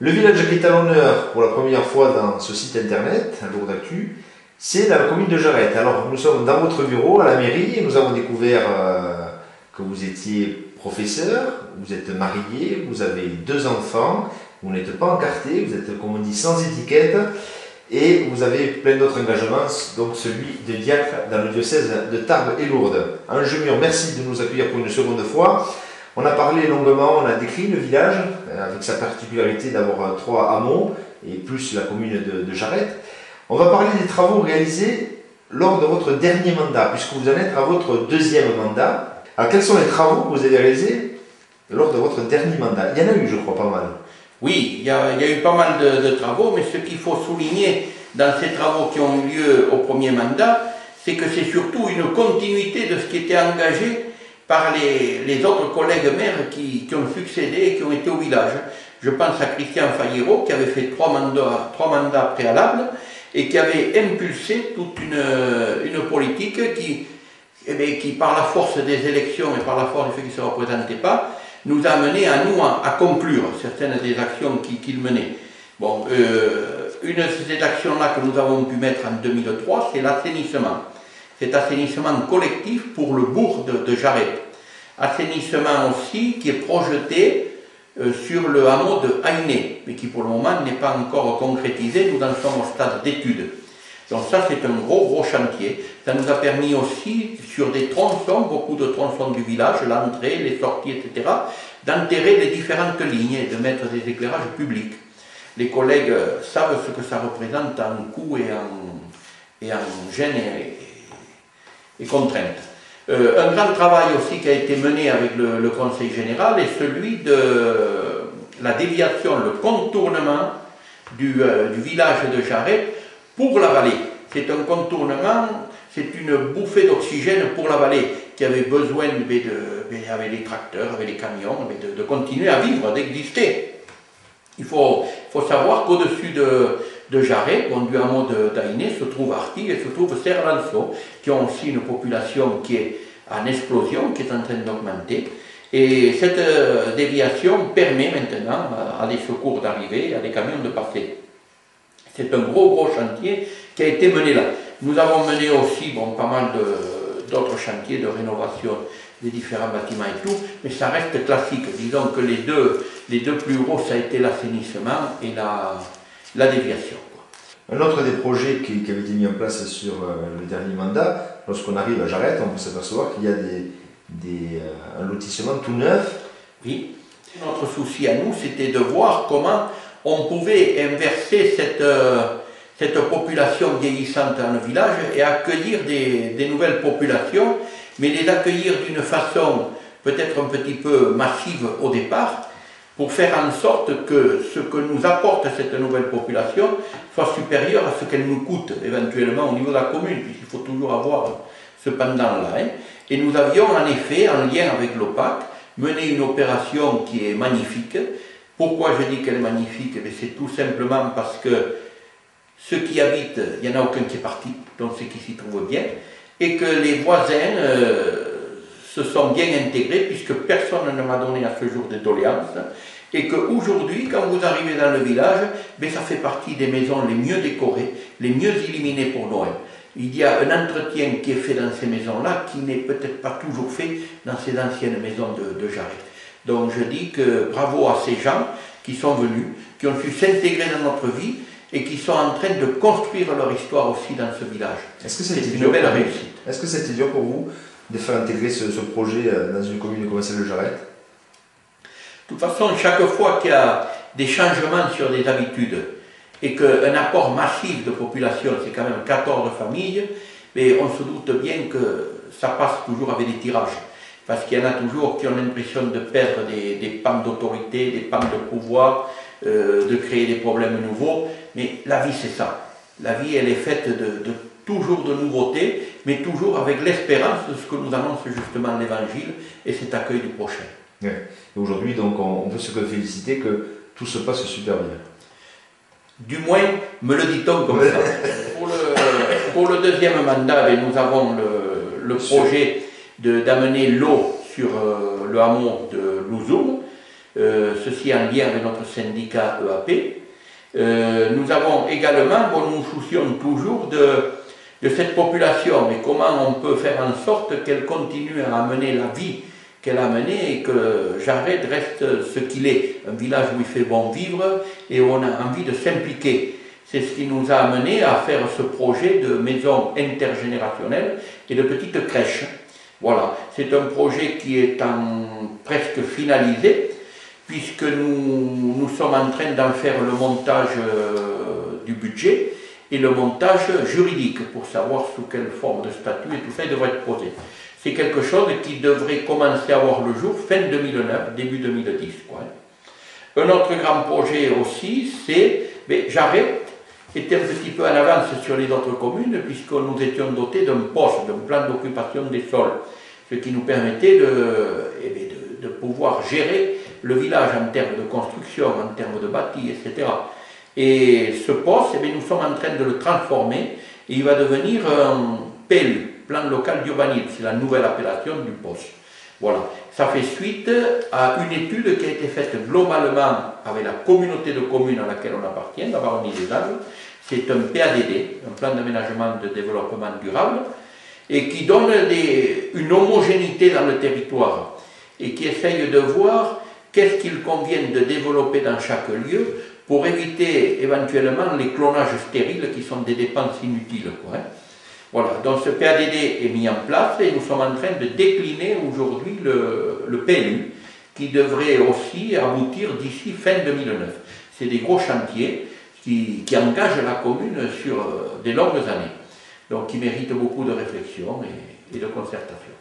Le village qui est à l'honneur pour la première fois dans ce site internet, Lourdes Actu, c'est la commune de Jarette. Alors nous sommes dans votre bureau à la mairie et nous avons découvert que vous étiez professeur, vous êtes marié, vous avez 2 enfants, vous n'êtes pas encarté, vous êtes comme on dit sans étiquette et vous avez plein d'autres engagements, donc celui de diacre dans le diocèse de Tarbes et Lourdes. Ange Mur, merci de nous accueillir pour une seconde fois. On a parlé longuement, on a décrit le village avec sa particularité d'avoir 3 hameaux et plus la commune de Jarette. On va parler des travaux réalisés lors de votre dernier mandat, puisque vous en êtes à votre 2e mandat. Alors quels sont les travaux que vous avez réalisés lors de votre dernier mandat? Il y en a eu, je crois, pas mal. Oui, il y a eu pas mal de travaux, mais ce qu'il faut souligner dans ces travaux qui ont eu lieu au premier mandat, c'est que c'est surtout une continuité de ce qui était engagé par les autres collègues maires qui ont succédé et qui ont été au village. Je pense à Christian Fayero qui avait fait 3 mandats préalables et qui avait impulsé toute une politique qui, par la force des élections et par la force du fait qu'il ne se représentait pas, nous a amené à conclure certaines des actions qu'il menait. Bon, une de ces actions-là que nous avons pu mettre en 2003, c'est l'assainissement. Cet assainissement collectif pour le bourg de Jarette. Assainissement aussi qui est projeté sur le hameau de Haïné, mais qui pour le moment n'est pas encore concrétisé, nous en sommes au stade d'étude. Donc ça c'est un gros chantier. Ça nous a permis aussi, sur des tronçons, beaucoup de tronçons du village, l'entrée, les sorties, etc., d'enterrer les différentes lignes et de mettre des éclairages publics. Les collègues savent ce que ça représente en coût et en gêne et contraintes. Un grand travail aussi qui a été mené avec le Conseil général est celui de la déviation, le contournement du village de Jarette pour la vallée. C'est un contournement, c'est une bouffée d'oxygène pour la vallée qui avait besoin, avec les tracteurs, avec les camions, de continuer à vivre, d'exister. Il faut savoir qu'au-dessus de Jarette, du hameau d'Haïné, se trouve Artigues et se trouve Serre-Lançon, qui ont aussi une population qui est en explosion, qui est en train d'augmenter. Et cette déviation permet maintenant à des secours d'arriver, à des camions de passer. C'est un gros chantier qui a été mené là. Nous avons mené aussi pas mal d'autres chantiers de rénovation des différents bâtiments et tout, mais ça reste classique. Disons que les deux plus gros, ça a été l'assainissement et la déviation. Un autre des projets qui avait été mis en place sur le dernier mandat, lorsqu'on arrive à Jarette, on peut s'apercevoir qu'il y a un lotissement tout neuf. Oui, notre souci à nous, c'était de voir comment on pouvait inverser cette population vieillissante dans le village et accueillir des nouvelles populations, mais les accueillir d'une façon peut-être un petit peu massive au départ, pour faire en sorte que ce que nous apporte cette nouvelle population soit supérieur à ce qu'elle nous coûte éventuellement au niveau de la commune, puisqu'il faut toujours avoir ce pendant-là. Et nous avions en effet, en lien avec l'OPAC, mené une opération qui est magnifique. Pourquoi je dis qu'elle est magnifique? C'est tout simplement parce que ceux qui habitent, il n'y en a aucun qui est parti, donc ceux qui s'y trouvent bien, et que les voisins se sont bien intégrés, puisque personne ne m'a donné à ce jour de doléances, et qu'aujourd'hui, quand vous arrivez dans le village, ça fait partie des maisons les mieux décorées, les mieux illuminées pour Noël. Il y a un entretien qui est fait dans ces maisons-là, qui n'est peut-être pas toujours fait dans ces anciennes maisons de Jarette. Donc je dis que bravo à ces gens qui sont venus, qui ont su s'intégrer dans notre vie, et qui sont en train de construire leur histoire aussi dans ce village. C'est une belle réussite. Est-ce que c'était dur pour vous de faire intégrer ce projet dans une commune comme celle de Jarette? De toute façon, chaque fois qu'il y a des changements sur des habitudes et qu'un apport massif de population, c'est quand même 14 familles, mais on se doute bien que ça passe toujours avec des tirages. Parce qu'il y en a toujours qui ont l'impression de perdre des pans d'autorité, des pans de pouvoir, de créer des problèmes nouveaux. Mais la vie, c'est ça. La vie, elle est faite de toujours de nouveautés, mais toujours avec l'espérance de ce que nous annonce justement l'Évangile et cet accueil du prochain. Ouais. Aujourd'hui, donc, on peut se féliciter que tout se passe super bien. Du moins, me le dit-on comme ça. Pour le deuxième mandat, nous avons le projet d'amener l'eau sur le hameau de Louzoum. ceci en lien avec notre syndicat EAP. Nous avons également, bon, nous nous soucions toujours de cette population et comment on peut faire en sorte qu'elle continue à mener la vie qu'elle a menée et que Jared reste ce qu'il est, un village où il fait bon vivre et où on a envie de s'impliquer. C'est ce qui nous a amené à faire ce projet de maison intergénérationnelle et de petite crèche. Voilà, c'est un projet qui est presque finalisé, puisque nous sommes en train d'en faire le montage du budget et le montage juridique pour savoir sous quelle forme de statut et tout ça devrait être posé. C'est quelque chose qui devrait commencer à voir le jour fin 2009, début 2010. Quoi. Un autre grand projet aussi, c'est, Jarret était un petit peu en avance sur les autres communes, puisque nous étions dotés d'un poste, d'un plan d'occupation des sols, ce qui nous permettait de pouvoir gérer le village en termes de construction, en termes de bâti, etc. Et ce poste, nous sommes en train de le transformer, et il va devenir un PLU, plan local d'urbanisme, c'est la nouvelle appellation du poste. Voilà, ça fait suite à une étude qui a été faite globalement avec la communauté de communes à laquelle on appartient, la Baronnie des Alpes. C'est un PADD, un plan d'aménagement de développement durable, et qui donne une homogénéité dans le territoire, et qui essaye de voir qu'est-ce qu'il convient de développer dans chaque lieu pour éviter éventuellement les clonages stériles qui sont des dépenses inutiles. Quoi, hein. Voilà, donc ce PADD est mis en place et nous sommes en train de décliner aujourd'hui le PLU qui devrait aussi aboutir d'ici fin 2009. C'est des gros chantiers qui engagent la commune sur des longues années, donc qui méritent beaucoup de réflexion et de concertation.